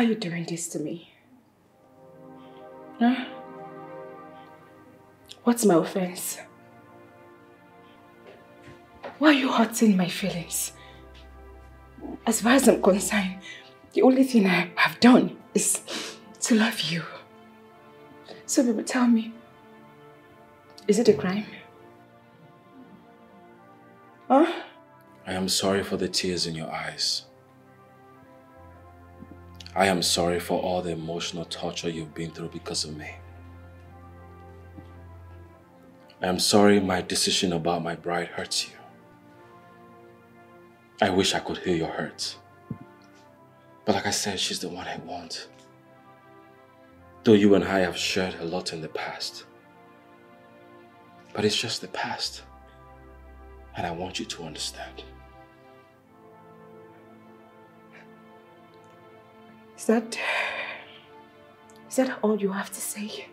are you doing this to me? Huh? What's my offense? Why are you hurting my feelings? As far as I'm concerned, the only thing I have done is to love you. So baby, tell me, is it a crime? Huh? I am sorry for the tears in your eyes. I am sorry for all the emotional torture you've been through because of me. I am sorry my decision about my bride hurts you. I wish I could heal your hurt. But like I said, she's the one I want. Though you and I have shared a lot in the past. But it's just the past. And I want you to understand. Is that all you have to say?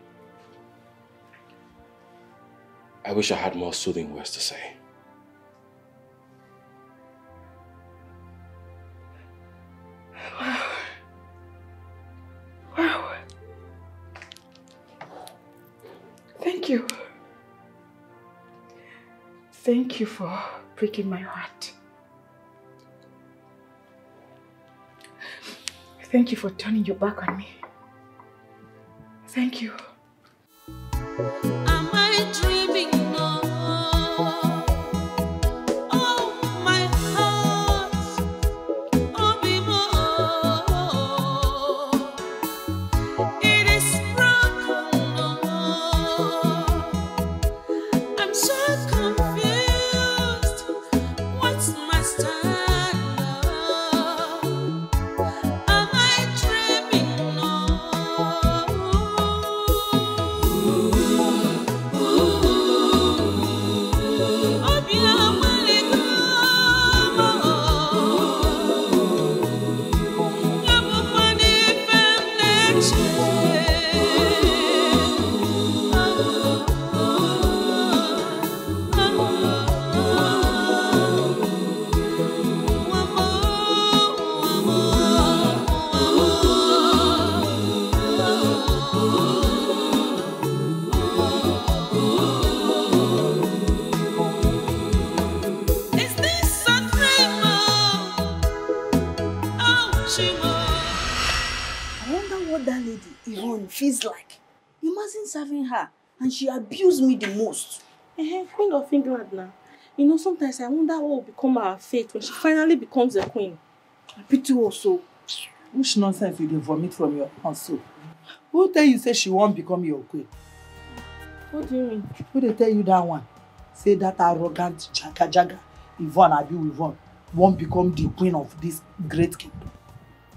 I wish I had more soothing words to say. Wow. Wow. Thank you. Thank you for breaking my heart. Thank you for turning your back on me. Thank you. Am I dreaming? No. Oh, my heart. Oh, be more. It is broken. No. I'm so confused. What's my stand? Am I dreaming? No. Feels like. Imagine serving her and she abused me the most. Queen of England now. You know, sometimes I wonder what will become our fate when she finally becomes a queen. I pity also. Which nonsense you dey vomit from your mouth so? Who tell you say she won't become your queen? What do you mean? Who they tell you that one? Say that arrogant jaga Yvonne Yvonne won't become the queen of this great kingdom.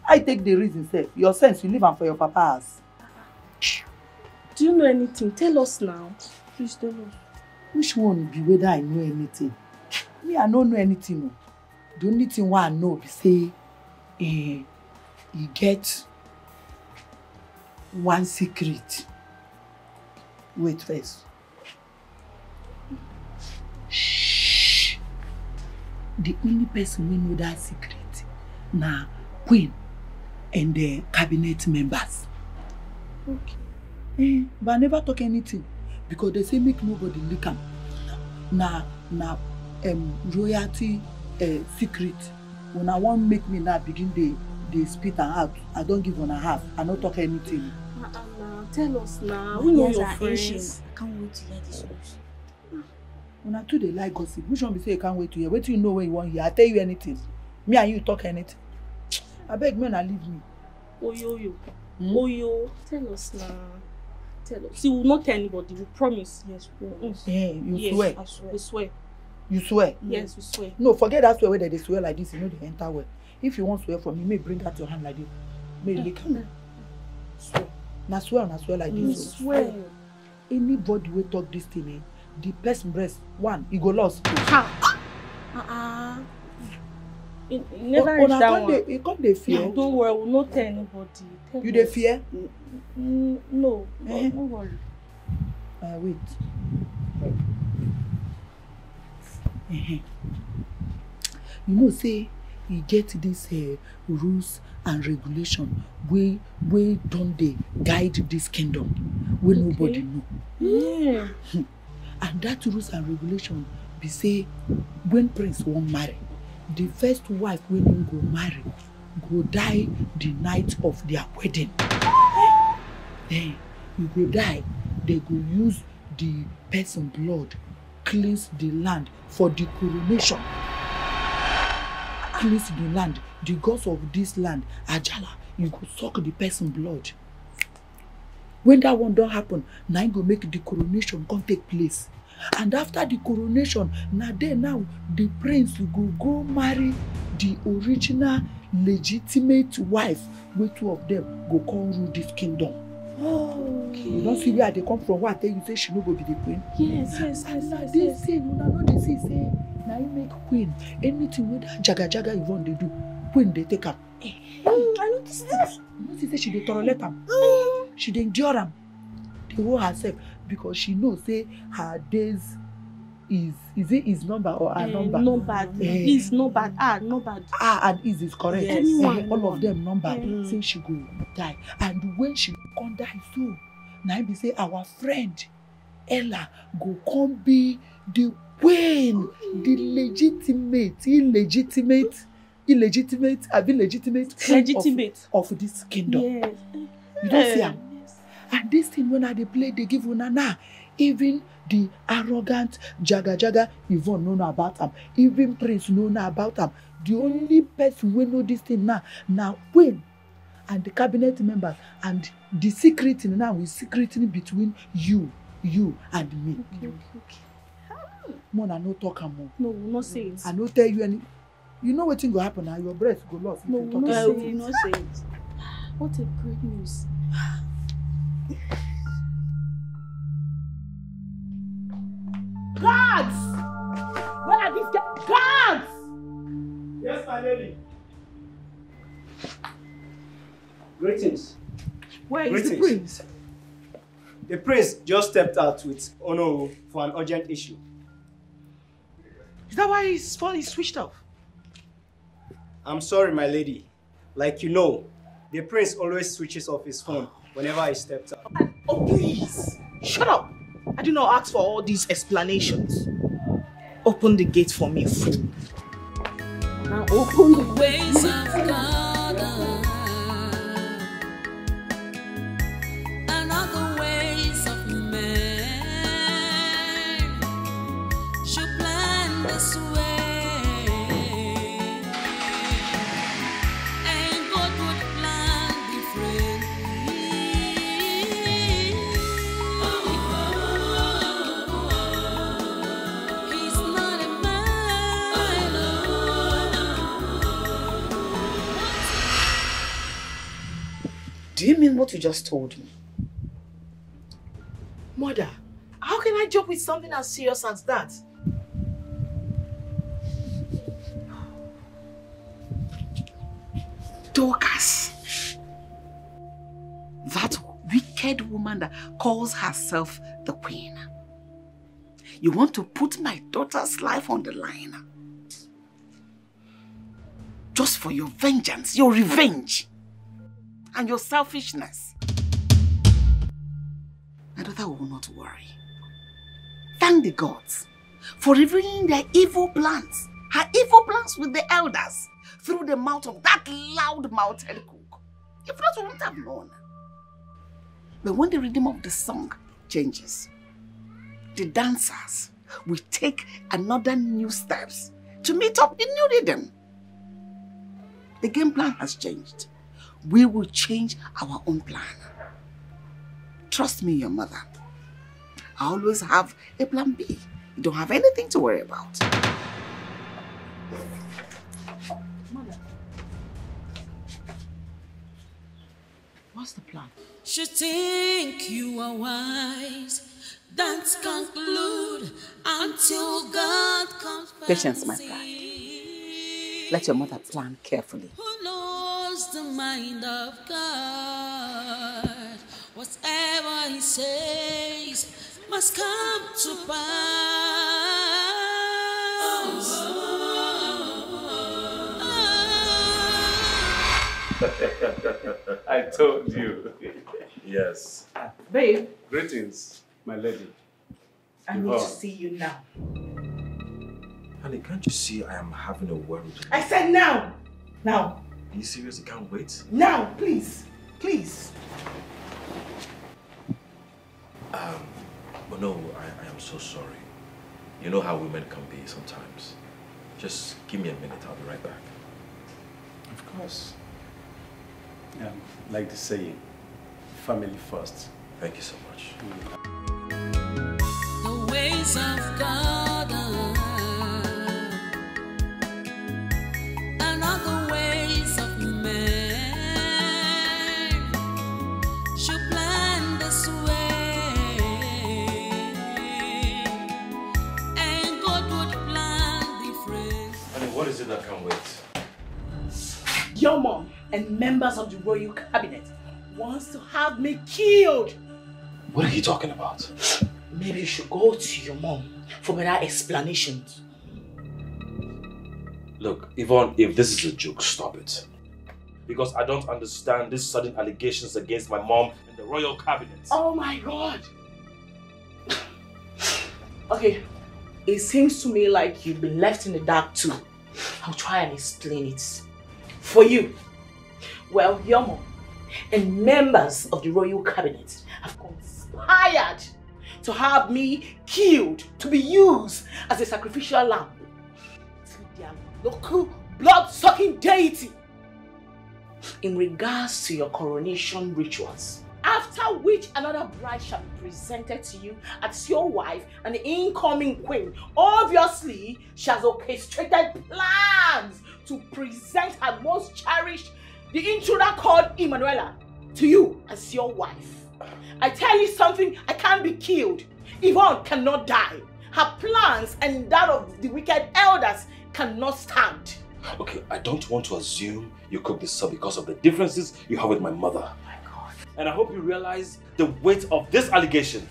I take the reason, say your sense you live on for your papa's. Do you know anything? Tell us now. Please tell us. Which one be whether I know anything? Me, I don't know anything. No. The only thing I know be say, you get one secret. Wait first. Shh. The only person who know that secret na Queen and the cabinet members. Okay. But I never talk anything because they say make nobody leak am. Na royalty secret. When I want make me now begin they spit and out. I don't give on a half. I don't talk anything. Tell us now. We know your friends. I can't wait to hear this news. When I too they like gossip, which one be say you can't wait to hear? Wait till you know when you want to hear. I tell you anything. Me and you talk anything. I beg men and leave me. Oyo. Oyo. Tell us now. Tell us. See, we will not tell anybody. We promise. Yes, we will. You swear. I swear. We swear. You swear? Yes, we swear. No, forget that swear where they swear like this. You know they enter well. If you want swear from me, may bring out your hand like this. May lick me. Swear. Now swear like this. Swear. Anybody will talk this thing, the person breast one, he go lost. You never reach that one. You come they fear. Don't worry, we'll not tell anybody. You they fear? No, don't worry. Wait. You know, say we get this rules and regulation we don't they guide this kingdom where nobody know. Yeah. And that rules and regulation be say when prince won't marry, the first wife when him go marry go die the night of their wedding. Then you go die, they go use the person blood cleanse the land for the coronation. Cleanse the land, the gods of this land, Ajala, you go suck the person blood. When that one don't happen, now you go make the coronation come take place. And after the coronation, now the prince will go marry the original legitimate wife, where two of them go come rule this kingdom. Oh, okay. You don't see where they come from. What I tell you say she no go be the queen. Yes. They say, no, they say, now you make queen. Anything with that jaga Yvonne they do, queen they take up. I noticed this. You know, she say she dey tolerate am. She dey endure am. They hold herself because she knows say her days is it his number or her number? Numbered. Is numbered. Numbered. And is correct. Yes. All of them numbered. Say she go die. And when she come die so, now be say our friend Ella go come be the queen, the legitimate queen of this kingdom. Yes. You don't see am. Yes. And this thing when I they play, they give una even the arrogant jaga Yvonne know about him. Even Prince know about him. The only person we know this thing now Queen and the cabinet members and the secret now is secret between you and me. Okay. Mona no talk am more. No, we'll not say it. I no tell you any. You know what thing go happen now? Your breath go lost. No, we'll not say it. What a great news. Guards! Where are these guys? Guards! Yes, my lady. Greetings. Where is the prince? The prince just stepped out with Ono for an urgent issue. Is that why his phone is switched off? I'm sorry, my lady. Like you know, the prince always switches off his phone whenever he steps out. Oh, please. Shut up. I did not ask for all these explanations. Open the gate for me, fool. Now open the Ways of God and other ways of man should plan this way, and God would plan differently. He's not a man. Do you mean what you just told me? Mother, how can I joke with something as serious as that? Dorcas, that wicked woman that calls herself the queen. You want to put my daughter's life on the line? Just for your vengeance, your revenge, and your selfishness. My daughter will not worry. Thank the gods for revealing their evil plans, her evil plans with the elders, through the mouth of that loud-mouthed cook. If not, we wouldn't have known. But when the rhythm of the song changes, the dancers will take another new steps to meet up the new rhythm. The game plan has changed. We will change our own plan. Trust me, your mother. I always have a plan B. You don't have anything to worry about. Mother. What's the plan? Should think you are wise. Don't conclude until God comes back. Patience, my bride. Let your mother plan carefully. Who knows the mind of God? Whatever He says must come to pass. I told you. Yes. Babe. Greetings, my lady. I need to see you now. Honey, can't you see I am having a worry? I said now! Now. Are you serious? You can't wait? Now, please. Please. But no, I am so sorry. You know how women can be sometimes. Just give me a minute, I'll be right back. Of course. Like the saying, family first. Thank you so much. The ways of God are not the ways of men. Should plan this way, and God would plan different. Honey, what is it that can't wait? Your mom and members of the royal cabinet wants to have me killed. What are you talking about? Maybe you should go to your mom for better explanations. Look, Yvonne, if this is a joke, stop it. Because I don't understand these sudden allegations against my mom and the royal cabinet. Oh my God! Okay, it seems to me like you've been left in the dark too. I'll try and explain it. For you, well, your mom and members of the royal cabinet have conspired to have me killed to be used as a sacrificial lamb to their local blood-sucking deity in regards to your coronation rituals. After which another bride shall be presented to you as your wife, and the incoming queen obviously she has orchestrated plans to present her most cherished, the intruder called Emanuela, to you as your wife. I tell you something, I can't be killed. Yvonne cannot die. Her plans and that of the wicked elders cannot stand. Okay, I don't want to assume you cooked this up because of the differences you have with my mother. Oh my God. And I hope you realize the weight of this allegation.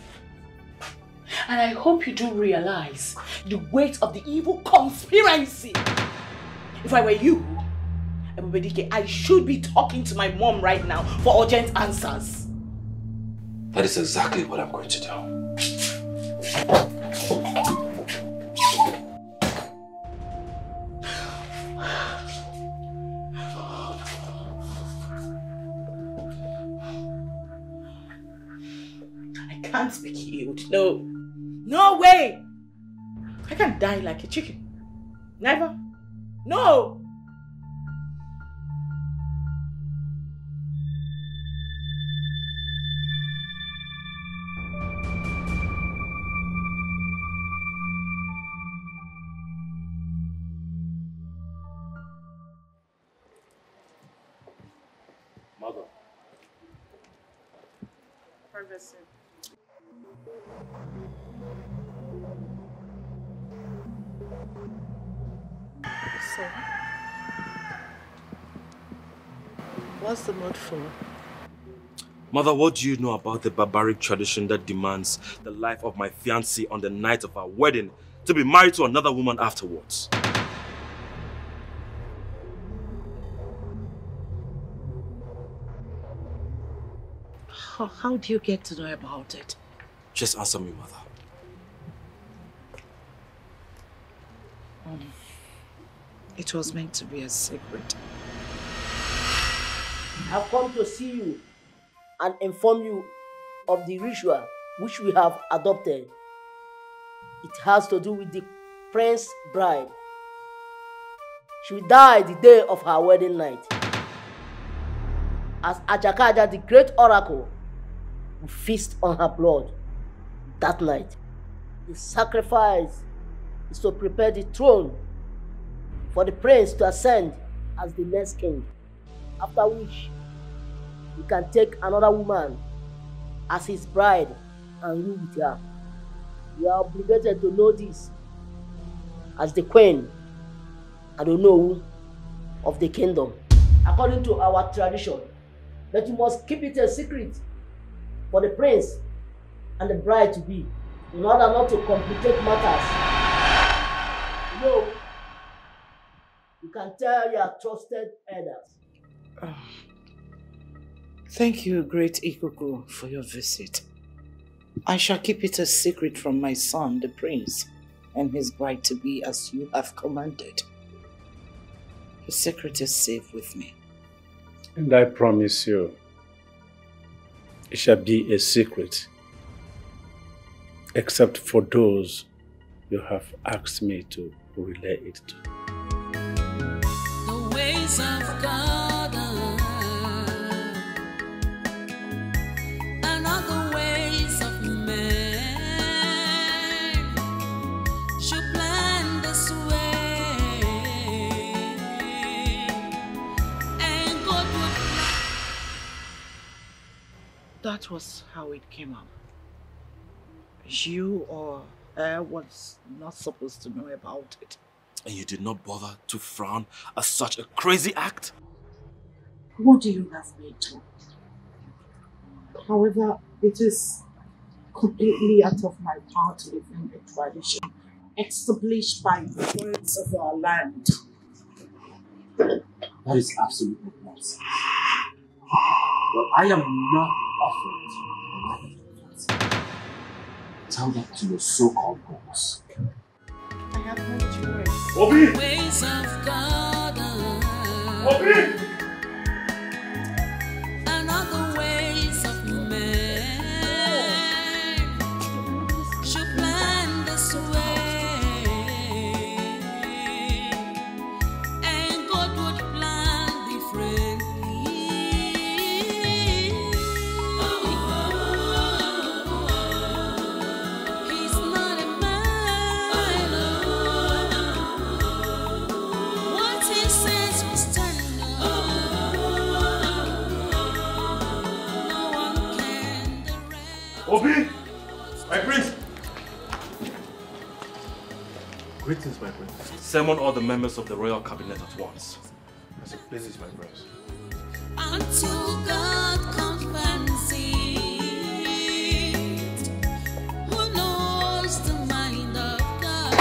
And I hope you do realize the weight of the evil conspiracy. If I were you, I should be talking to my mom right now for urgent answers. That is exactly what I'm going to do. I can't be killed. No. No way! I can't die like a chicken. Never. No! Mother. Privacy. So, what's the mood for? Mother, what do you know about the barbaric tradition that demands the life of my fiancée on the night of our wedding to be married to another woman afterwards? How do you get to know about it? Just answer me, Mother. It was meant to be a secret. I've come to see you and inform you of the ritual which we have adopted. It has to do with the prince's bride. She will die the day of her wedding night. As Ajakaja, the great oracle, will feast on her blood that night. The sacrifice is to prepare the throne for the prince to ascend as the next king, after which he can take another woman as his bride and rule with her. You are obligated to know this as the queen and the Onowu of the kingdom, according to our tradition. But you must keep it a secret for the prince and the bride to be, in order not to complicate matters. You know, you can tell your trusted elders Thank you, great Ikuku, for your visit. I shall keep it a secret from my son, the prince, and his bride-to-be as you have commanded. The secret is safe with me. And I promise you, it shall be a secret, except for those you have asked me to relay it to. The ways of God and other ways of man should plan this way, and God would. That was how it came up. You or I was not supposed to know about it. And you did not bother to frown at such a crazy act? What do you have me to? However, it is completely out of my power to defend a tradition established by the words of our land. That is absolutely nonsense. But I am not offering to. Tell that to your so-called boss. I have no choice. Obi! Ways of God Obi! and other ways of man should plan this way, and God would plan differently. He's not a man. What he says was turning up. No one can direct. Obi! My prince! Greetings, my prince. Summon all the members of the royal cabinet at once. As it pleases, my prince. Until God comes and sees, who knows the mind of God?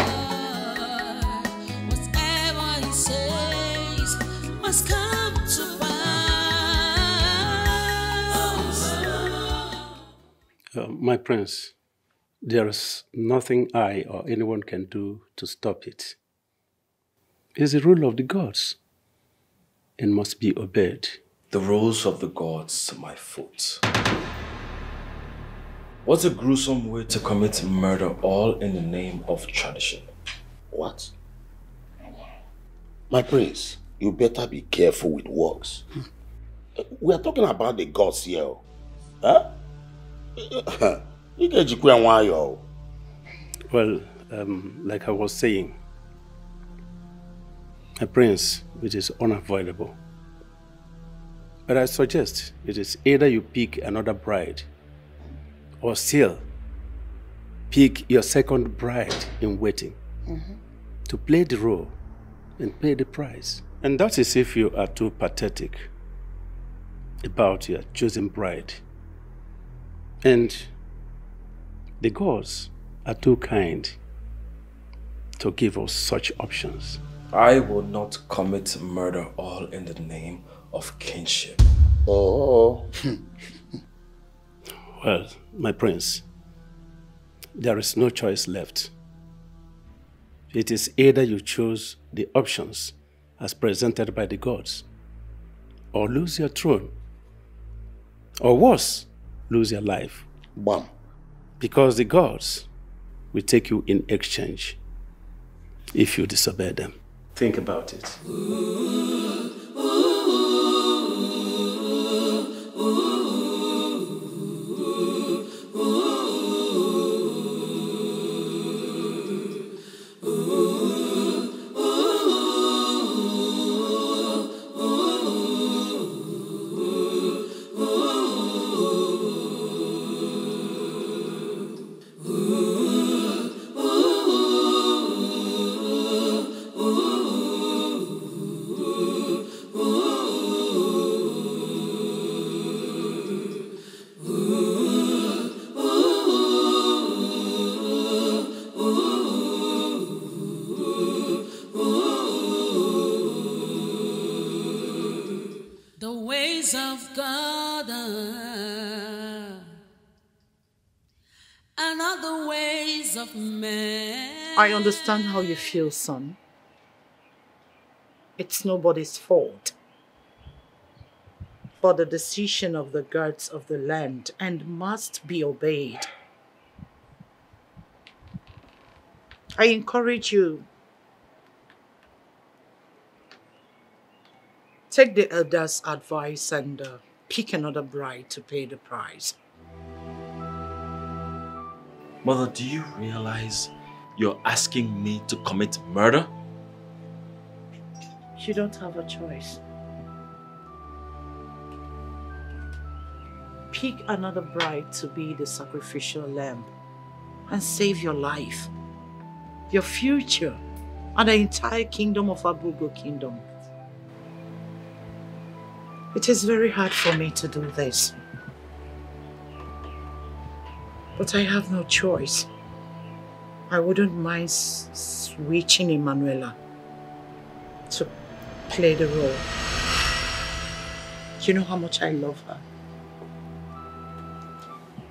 Whatever he says must come to pass. My prince, there is nothing I or anyone can do to stop it. It's the rule of the gods and must be obeyed. The rules of the gods, my foot. What's a gruesome way to commit murder all in the name of tradition? What? My prince, you better be careful with words. We are talking about the gods here. Huh? Well, like I was saying, my prince, it is unavoidable. But I suggest it is either you pick another bride or still pick your second bride in waiting to play the role and pay the price. And that is if you are too pathetic about your chosen bride. And the gods are too kind to give us such options. I will not commit murder all in the name of kinship. Oh. Well, my prince, there is no choice left. It is either you choose the options as presented by the gods, or lose your throne, or worse, lose your life. Bam. Because the gods will take you in exchange if you disobey them. Think about it. ways of God and not the ways of man. I understand how you feel, son. It's nobody's fault. For the decision of the gods of the land and must be obeyed. I encourage you. Take the elders' advice and pick another bride to pay the price. Mother, do you realize you're asking me to commit murder? You don't have a choice. Pick another bride to be the sacrificial lamb and save your life, your future, and the entire kingdom of Abugo Kingdom. It is very hard for me to do this, but I have no choice. I wouldn't mind switching Emanuela to play the role. You know how much I love her.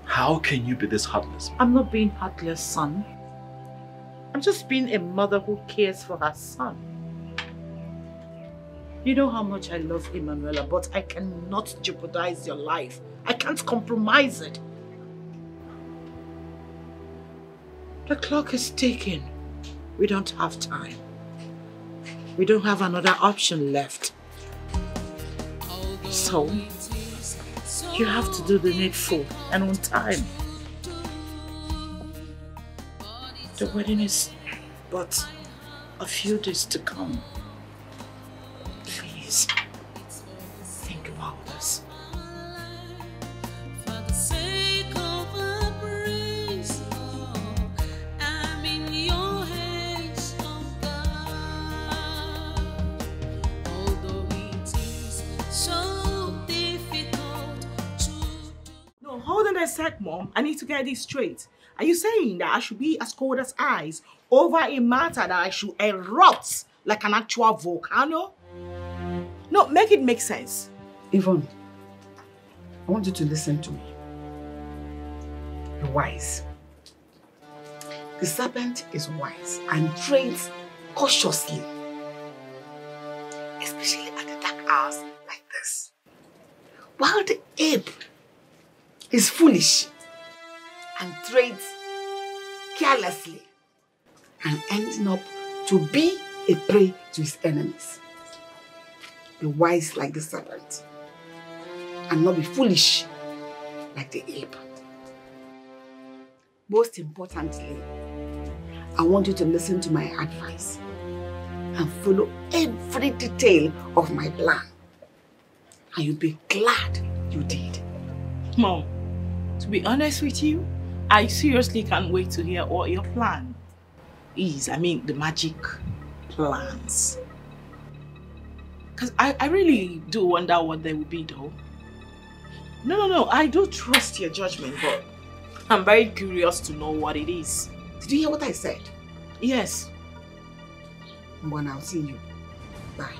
How can you be this heartless? I'm not being heartless, son. I'm just being a mother who cares for her son. You know how much I love Emanuela, but I cannot jeopardize your life. I can't compromise it. The clock is ticking. We don't have time. We don't have another option left. So, you have to do the needful and on time. The wedding is but a few days to come. Please, think about this. For the sake of a praise, Lord, I'm in your hands, oh God. Although it is so difficult to No, hold on a sec, Mom. I need to get this straight. Are you saying that I should be as cold as ice over a matter that I should erupt like an actual volcano? No, make it make sense. Yvonne, I want you to listen to me. You're wise. The serpent is wise and trades cautiously, especially at the dark hours like this. While the ape is foolish and trades carelessly and ending up to be a prey to his enemies. Be wise like the serpent and not be foolish like the ape. Most importantly, I want you to listen to my advice and follow every detail of my plan. And you'll be glad you did. Mom, to be honest with you, I seriously can't wait to hear what your plan is. I mean, the magic plans. Because I really do wonder what they will be, though. No, I do trust your judgment, but I'm very curious to know what it is. Did you hear what I said? Yes. Well, I'll see you. Bye.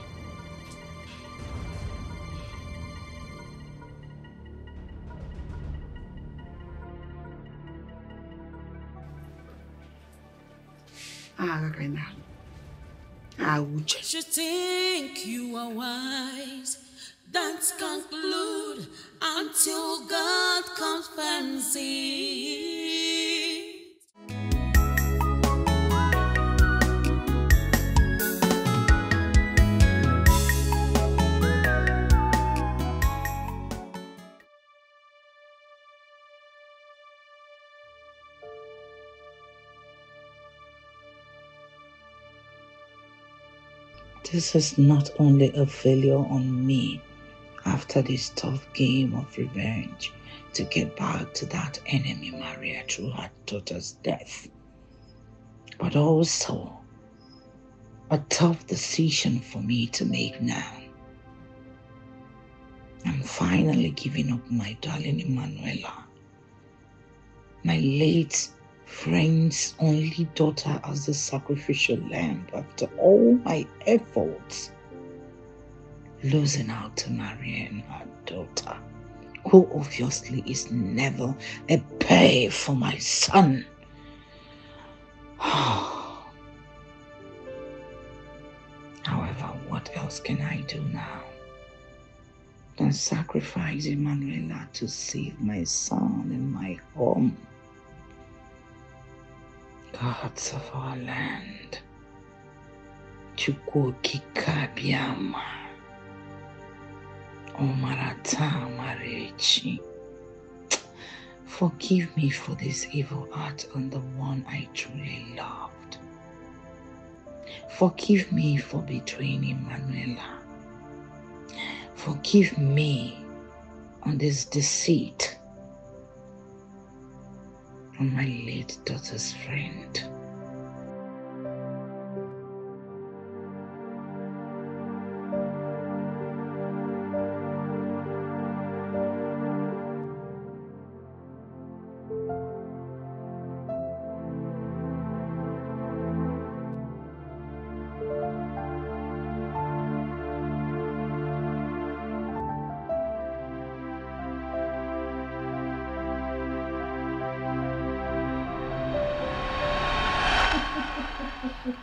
You think you are wise, don't conclude until God confirms it. This is not only a failure on me after this tough game of revenge to get back to that enemy Maria through her daughter's death, but also a tough decision for me to make now. I'm finally giving up my darling Emanuela, my late friend's only daughter, as the sacrificial lamb after all my efforts. losing out to marrying her daughter, who obviously is never a pay for my son. However, what else can I do now than sacrifice Emanuela to save my son and my home? Gods of our land, Chukwokikabiama, Omarata Marechi, forgive me for this evil act on the one I truly loved. Forgive me for betraying Emanuela. Forgive me on this deceit on my late daughter's friend.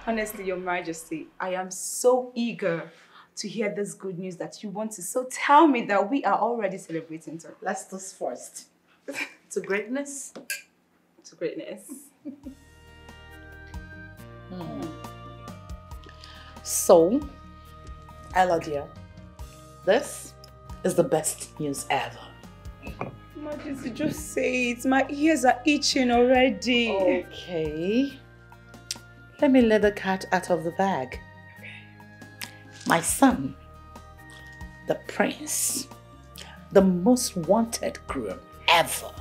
Honestly, Your Majesty, I am so eager to hear this good news that you want to. So tell me that we are already celebrating. Let's do first. To greatness. To greatness. So, Ella dear, this is the best news ever. Majesty, just say it. My ears are itching already. Okay. Let me let the cat out of the bag. My son, the prince, the most wanted groom ever,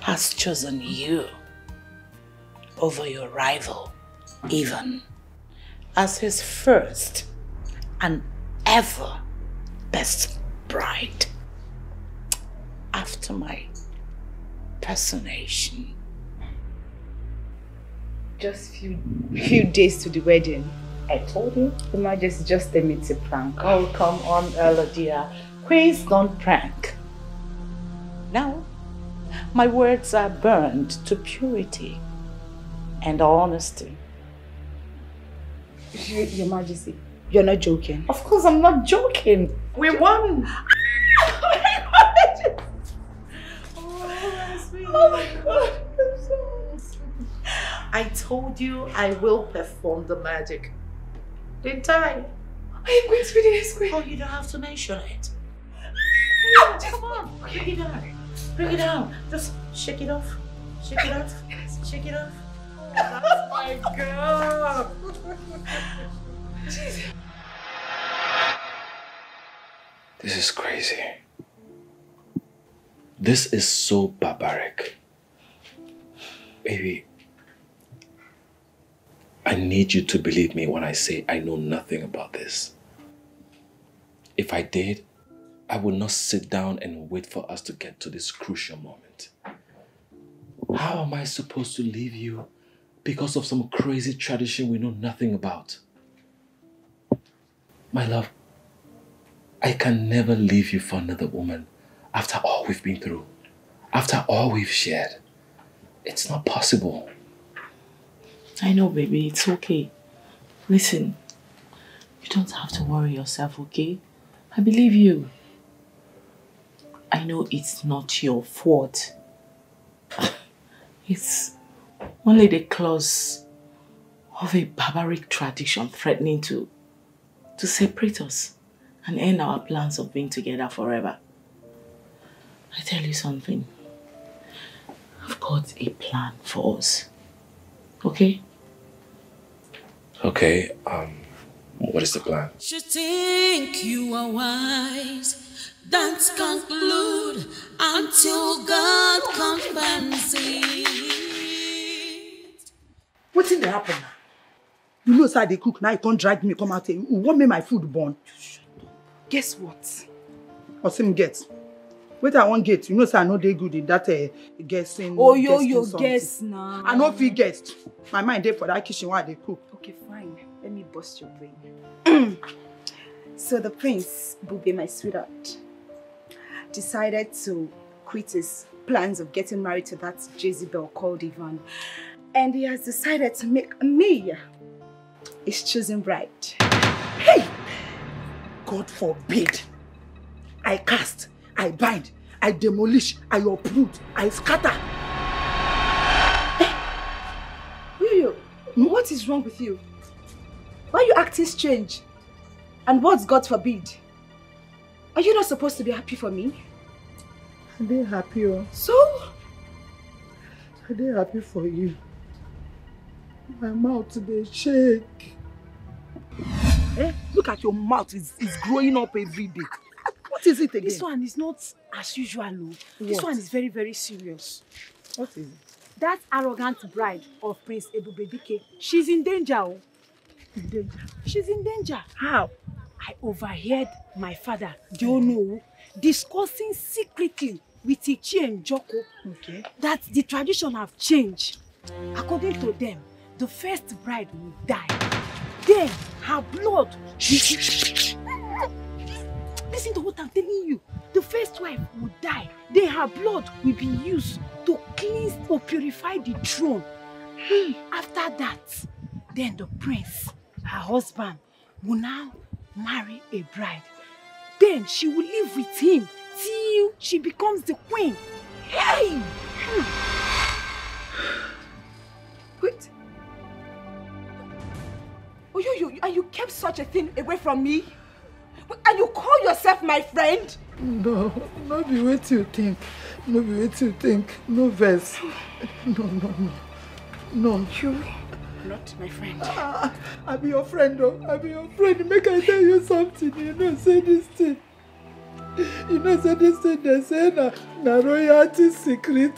has chosen you over your rival, even, as his first and ever best bride. After my personation. Just few days to the wedding. I told you. The Majesty just a meet a prank. Oh, come on, Ella dear. Queens don't prank. Now, my words are burned to purity and honesty. Your Majesty, you're not joking. Of course, I'm not joking. We won. Oh my God. I told you I will perform the magic. Didn't I? I am going to be the next queen. Oh, you don't have to mention it. Come on, bring it down. Bring it down. Just shake it off. Shake it off. Shake it off. Oh, that's my girl. This is crazy. This is so barbaric. Baby, I need you to believe me when I say I know nothing about this. If I did, I would not sit down and wait for us to get to this crucial moment. How am I supposed to leave you because of some crazy tradition we know nothing about? My love, I can never leave you for another woman after all we've been through, after all we've shared. It's not possible. I know, baby. It's okay. Listen, you don't have to worry yourself, okay? I believe you. I know it's not your fault. It's only the clause of a barbaric tradition threatening to separate us and end our plans of being together forever. I tell you something. I've got a plan for us. Okay? Okay, what is the plan? You think you are wise, don't conclude until God compensates. What's in the happen now? You know, sir, they cook now. You can't drag me, come out here. You want me my food burn? Guess what? What's him get? Wait, I won't get. You know, sir, I know they good in that guessing. Oh, yo, guess now. I know if he guessed. My mind there for that kitchen while they cook. Okay, fine. Let me bust your brain. So the prince, Bube, my sweetheart, decided to quit his plans of getting married to that Jezebel called Yvonne. And he has decided to make me his chosen bride. Hey! God forbid. I cast, I bind, I demolish, I uproot, I scatter. Hey! What is wrong with you? Why are you acting strange? And what's God forbid? Are you not supposed to be happy for me? I'm very happy. Oh. So? I'm very happy for you. My mouth they shake. Eh? Look at your mouth, it's growing up every day. What is it again? This one is not as usual. No. This one is very, very serious. What is it? That arrogant bride of Prince Ebubedike, she's in danger. Oh. In danger? She's in danger. How? I overheard my father, Diono, discussing secretly with Ichi and Joko that the tradition have changed. According to them, the first bride will die. Then her blood. Listen to what I'm telling you. The first wife will die. Then her blood will be used to cleanse or purify the throne. After that, then the prince, her husband, will now marry a bride. Then she will live with him till she becomes the queen. Hey! Wait. Oh, and you kept such a thing away from me? And you call yourself my friend? No, not be what you think. No be what you think. No verse. No. You not my friend. I be your friend, though. I be your friend. Make I tell you something. You know, say this thing. They say na royalty secret.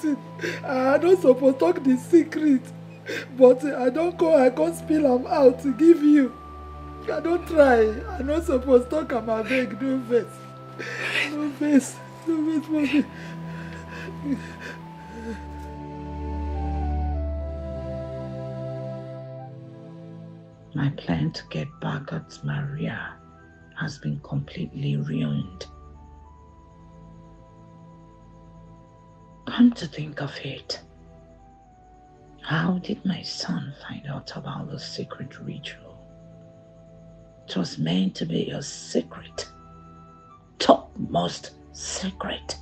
I don't suppose talk the secret. But I can't spill them out to give you. I don't try. I not supposed to talk about beg. No face. No face, mommy. My plan to get back at Maria has been completely ruined. Come to think of it, how did my son find out about the secret ritual? It was meant to be a secret, topmost secret.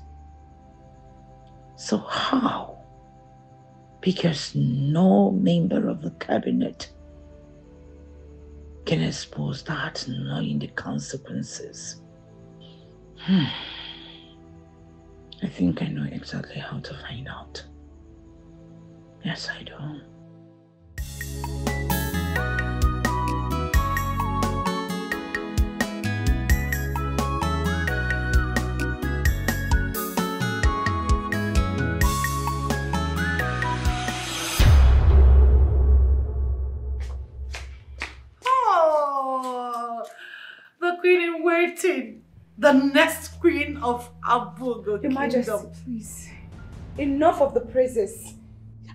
So how? Because no member of the cabinet can expose that knowing the consequences. I think I know exactly how to find out. Yes, I do. Oh, the queen in waiting. The next queen of Abugo Your Majesty, please. Enough of the praises.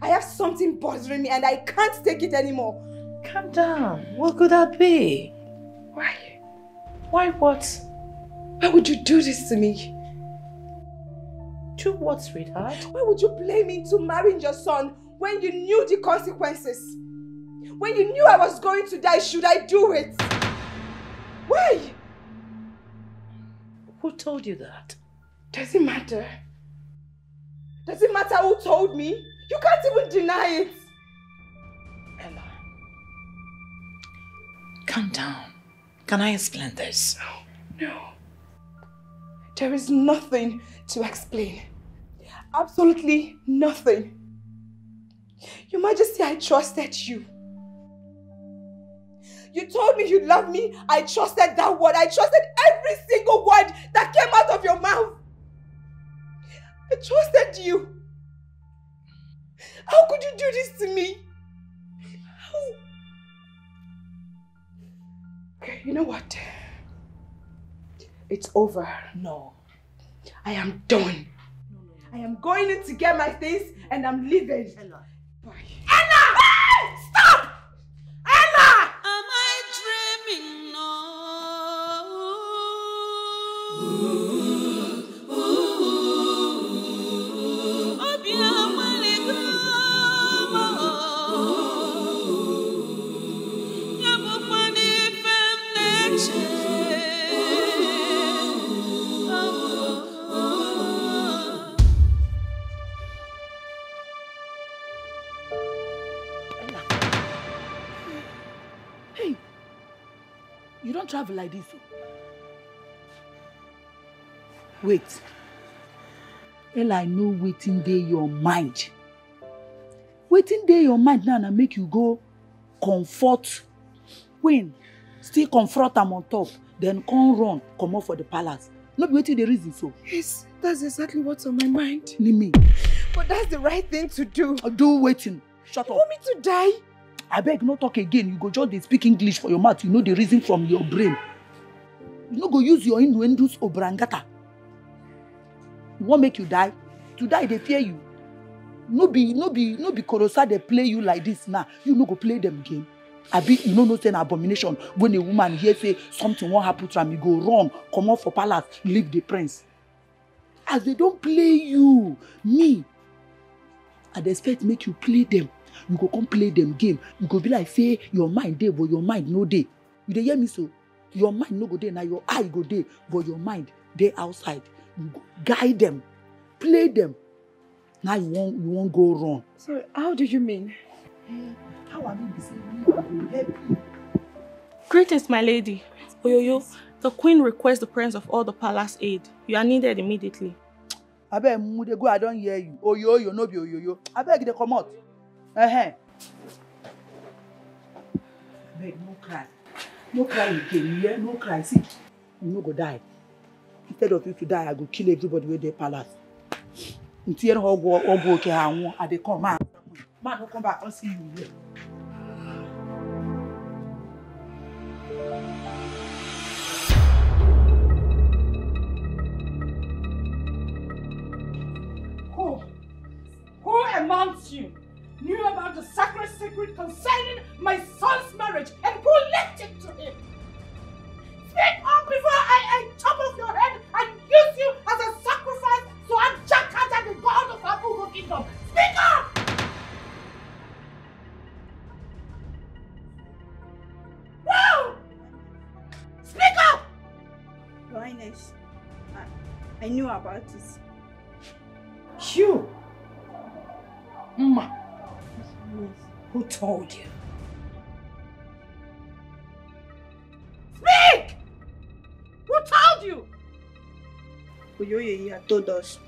I have something bothering me and I can't take it anymore. Calm down. What could that be? Why? Why what? Why would you do this to me? Do what, sweetheart? Why would you blame me into marrying your son when you knew the consequences? When you knew I was going to die, should I do it? Why? Who told you that? Does it matter? Does it matter who told me? You can't even deny it. Ella, calm down. Can I explain this? No. There is nothing to explain. Absolutely nothing. Your Majesty, I trusted you. You told me you loved me. I trusted that word. I trusted every single word that came out of your mouth. I trusted you. How could you do this to me? How? Okay, you know what? It's over. No. I am done. I am going in to get my things and I'm leaving. Ella. Bye. Ella! Hey! Stop! Ella! Am I dreaming? No. Hey, you don't travel like this. Wait. Ella, I know waiting day your mind. Waiting day your mind now and make you go comfort Queen. Still confront am on top. Then come run, come out for the palace. No be waiting the reason so. Yes, that's exactly what's on my mind. Nimi. But that's the right thing to do. Do waiting. Shut up. You want me to die? I beg, no talk again. You go just dey speak English for your mouth. You know the reason from your brain. You no go use your innuendos obrangata. You want make you die? To die, they fear you. No be Korosa they play you like this now. You no go play them game. Abi, you know an abomination. When a woman here say something won't happen to him, you go run, come out for palace, leave the prince. As they don't play you, me, I'd expect make you play them. You go come play them game. You go be like say your mind day, but your mind no day. You dey hear me so? Your mind no go day, now your eye go day, but your mind they outside. You go guide them, play them. Now you won't go wrong. So how do you mean? How are you deceiving me? I will help you. Greetings, my lady. Oyoyo, the queen requests the presence of all the palace aid. You are needed immediately. I beg mude go, I don't hear you. Oyoyo, no be oyoyo. I beg they come out. I beg, no cry. No cry again, yeah? No cry. See, you no go die. Instead of you to die, I go kill everybody with their palace. Until you go okay, I dey come, man. Man, don't come back. I'll see you here. Who amongst you knew about the sacred secret concerning my son's marriage and who left it to him? Speak up before I chop off your head and use you as a sacrifice to Anjakata, the god of Abugo kingdom. Speak up! Wow! Speak up! Your Highness, I knew about it. You! Ma! Who told you? Speak! Who told you? Oyoye told us.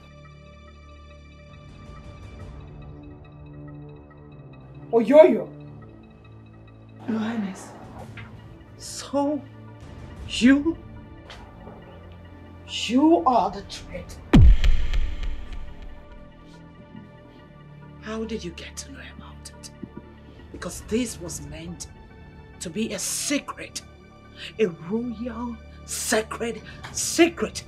Oyoyo? Your Highness. So, you are the traitor. How did you get to know about it? Because this was meant to be a secret. A royal, sacred secret.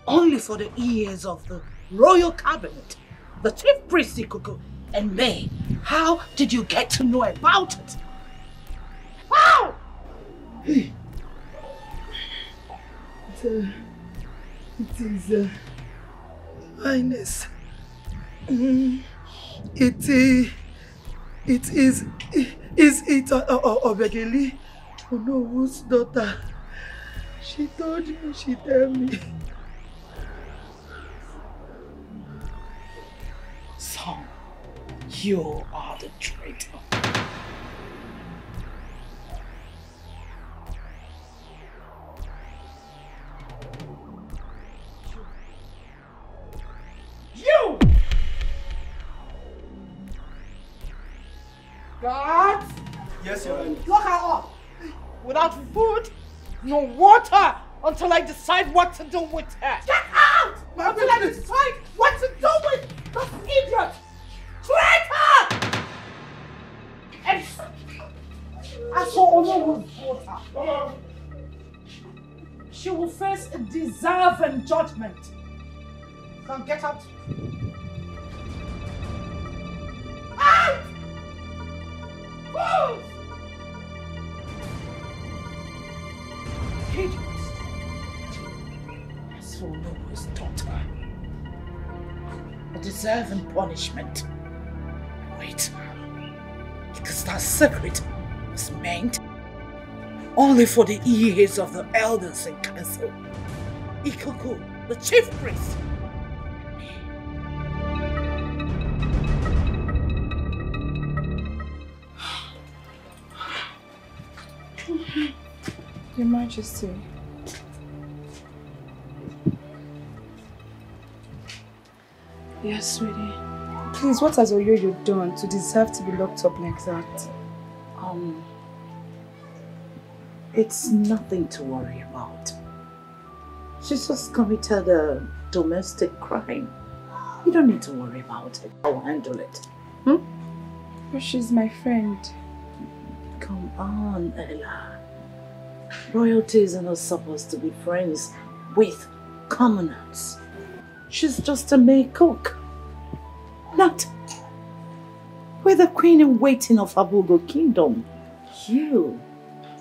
Only for the ears of the royal cabinet. The chief priest Ikuku and me. How did you get to know about it? How? Hey. It is Highness. It is Obegeli, Onowo's daughter. She told me, she told me. So, you are the traitor. You! Guards! Yes, Your Highness. Lock her up! Without food, no water, until I decide what to do with her. Get out! Until I decide what to do with this idiot! Traitor! And as for Onowo's daughter, she will face a deserving judgment. Now get out. Out! Fools! Idiots! this Olu's daughter. A deserving punishment. Wait. Because that secret was meant only for the ears of the elders in council. Ikuku, the chief priest. Your Majesty. Yes, sweetie. Please, what has Oyoyo done to deserve to be locked up like that? It's nothing to worry about. She's just committed a domestic crime. You don't need to worry about it. I'll handle it. But she's my friend. Come on, Ella. Royalties are not supposed to be friends with commoners. She's just a maid cook. Not with the queen in waiting of Abugo Kingdom. You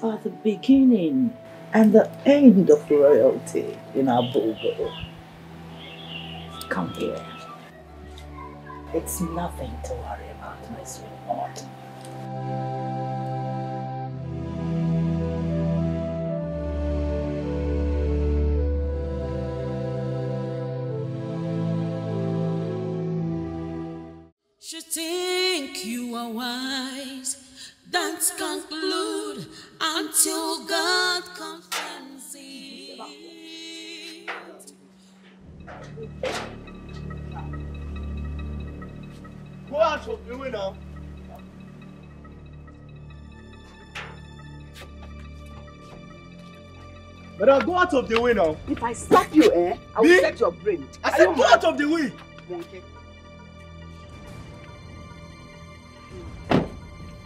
are the beginning and the end of royalty in Abugo. Come here. It's nothing to worry about, my sweetheart. You think you are wise, don't conclude until God confirms it. Go out of the way now. But go out of the way now. If I stop you, I will set your brain. I said go out of the way. Monkey.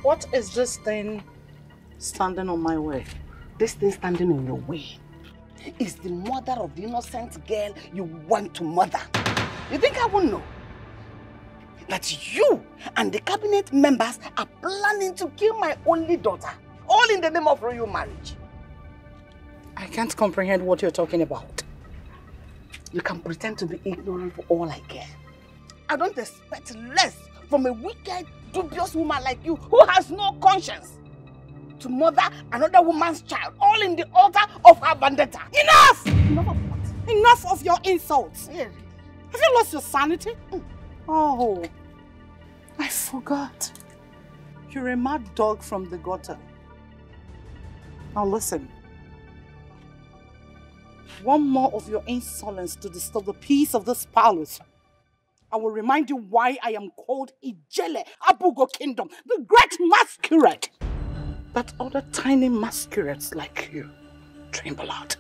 What is this thing standing on my way? This thing standing in your way is the mother of the innocent girl you want to murder. You think I won't know? That you and the cabinet members are planning to kill my only daughter, all in the name of royal marriage. I can't comprehend what you're talking about. You can pretend to be ignorant for all I care. I don't expect less from a wicked, dubious woman like you who has no conscience to murder another woman's child, all in the altar of her vendetta. Enough! Enough of what? Enough of your insults. Yeah. Have you lost your sanity? Oh, I forgot. You're a mad dog from the gutter. Now listen. One more of your insolence to disturb the peace of this palace. I will remind you why I am called Ijele Abugo Kingdom, the great masquerade. That other tiny masquerades like you tremble out.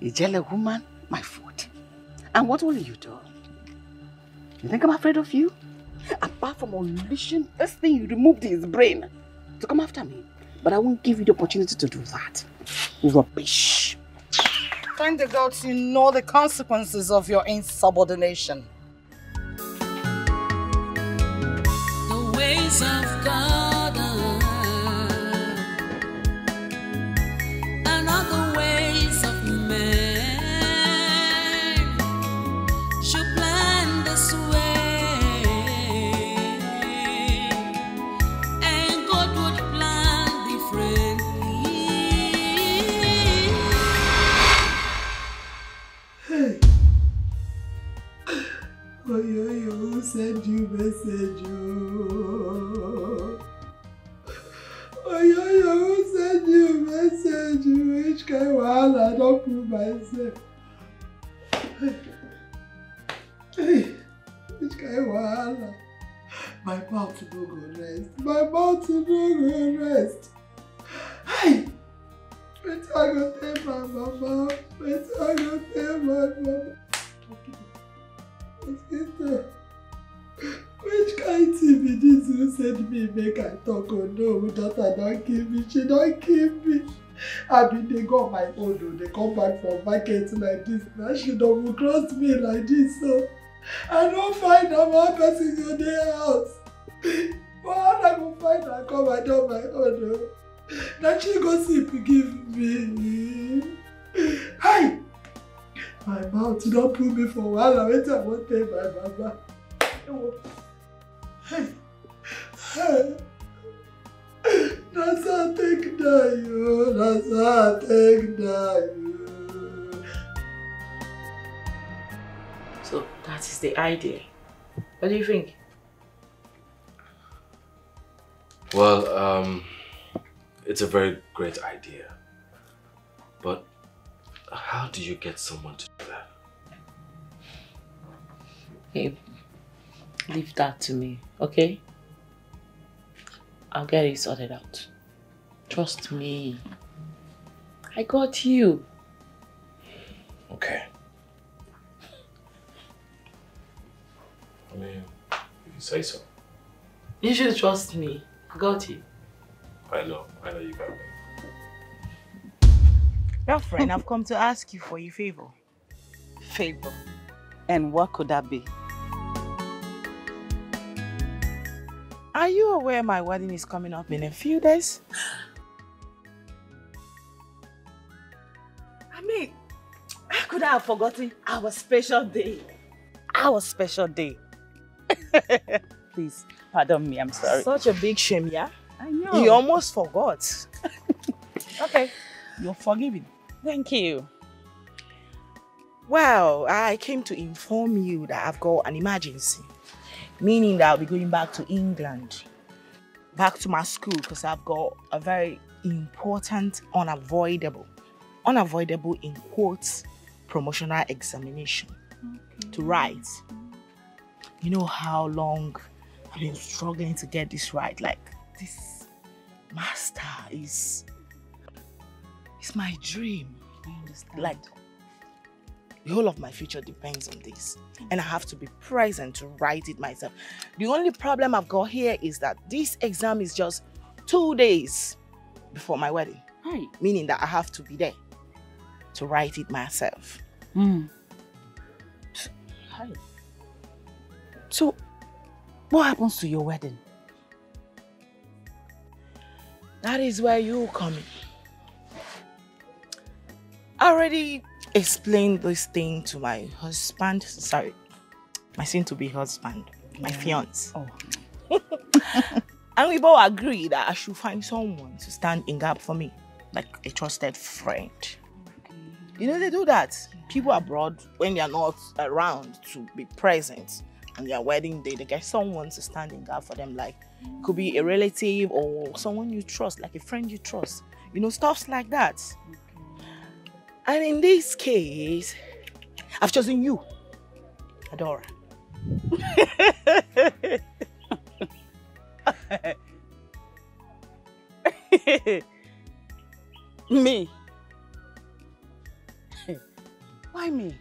Ijele woman, my foot. And what will you do? You think I'm afraid of you? Apart from unleashing this thing, you removed his brain to come after me. But I won't give you the opportunity to do that. Rubbish. Thank the gods you know the consequences of your insubordination. The ways of God and other ways of men should plan this way, and God would plan differently. Hey. Oh, who sent you message? Oh, who sent you message? Which kind of one? I don't prove myself. Hey, which kind of one? My mouth to no go rest. My mouth to no go rest. Hey, wait till I go tell my mama. Wait till I go tell my mama. Which kind of TV this who send me make I talk? Oh no, daughter don't kill me, she don't kill me. I mean they go on my own though, they come back from market like this. Now she don't cross me like this, so I don't find out one person in their house. But how I go find her come I do my own though. Now she go see if you give me. Hi! mouth, you don't put me for a while. I wait, I won't tell my mama. That's how I take you. That's how I take you. So that is the idea. What do you think? Well, it's a very great idea. But how do you get someone to do that? Hey, leave that to me, okay? I'll get it sorted out. Trust me. I got you. Okay. I mean, you say so. You should trust me. I got you. I know you got me. Girlfriend, I've come to ask you for a favor. Favor? And what could that be? Are you aware my wedding is coming up in a few days? I mean, how could I have forgotten our special day? Our special day. Please, pardon me, I'm sorry. Such a big shame, yeah? I know. You almost forgot. Okay, you're forgiven. Thank you. Well, I came to inform you that I've got an emergency. Meaning that I'll be going back to England. Back to my school because I've got a very important, unavoidable in quotes, promotional examination to write. You know how long I've been struggling to get this right. Like, this master is my dream. I understand. Like, the whole of my future depends on this. And I have to be present to write it myself. The only problem I've got here is that this exam is just 2 days before my wedding. Right. Meaning that I have to be there to write it myself. Hi. So, what happens to your wedding? That is where you come in. I already explained this thing to my husband, sorry, my soon-to-be husband, my fiance. Oh. And we both agreed that I should find someone to stand in gap for me, like a trusted friend. You know, they do that. People abroad, when they are not around to be present on their wedding day, they get someone to stand in gap for them, like it could be a relative or someone you trust, like a friend you trust. You know, stuff like that. And in this case, I've chosen you, Adora. Me? Why me?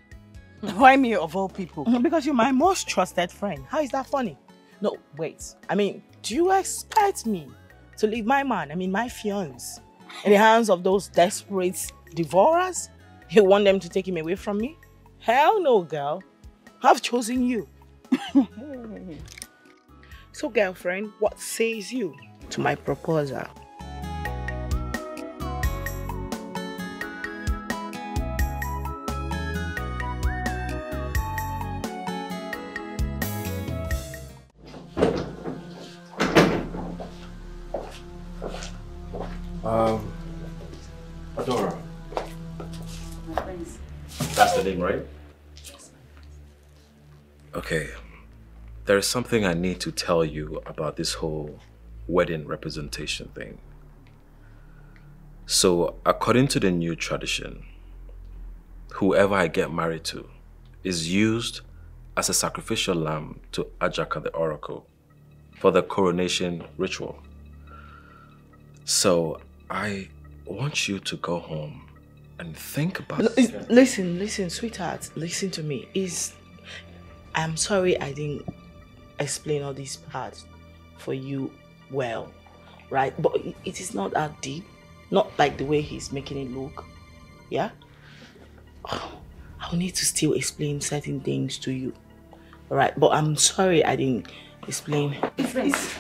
Why me of all people? Because you're my most trusted friend. How is that funny? No, wait. I mean, do you expect me to leave my man, my fiance, in the hands of those desperate devourers? You want them to take him away from me? Hell no, girl. I've chosen you. So, girlfriend, what says you to my proposal? Adora. That's the name, right? Okay. There is something I need to tell you about this whole wedding representation thing. So, according to the new tradition, whoever I get married to is used as a sacrificial lamb to Ajaka the oracle for the coronation ritual. So, I want you to go home and think about it. Listen, sweetheart. Listen to me. I'm sorry I didn't explain all these parts for you well, right? But it is not that deep. Not like the way he's making it look. Yeah? I'll need to still explain certain things to you. Alright? But I'm sorry I didn't explain. Friends,